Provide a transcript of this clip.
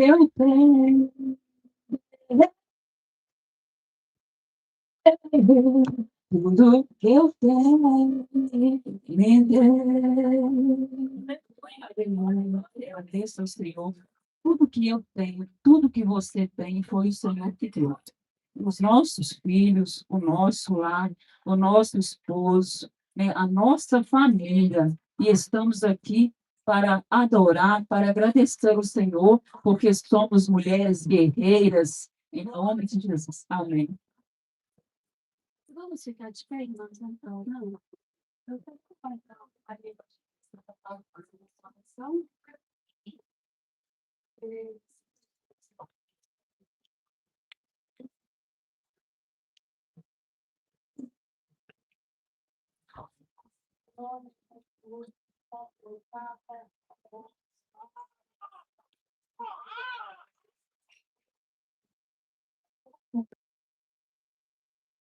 Eu tenho tudo que eu tenho, me deu. Eu agradeço ao Senhor. Tudo que eu tenho, tudo que você tem, foi o Senhor que deu. Os nossos filhos, o nosso lar, o nosso esposo, né, a nossa família. E estamos aqui para adorar, para agradecer ao Senhor, porque somos mulheres guerreiras, em nome de Jesus. Amém. Vamos ficar de pé, irmãos, então, não? Eu quero compartilhar a minha oração.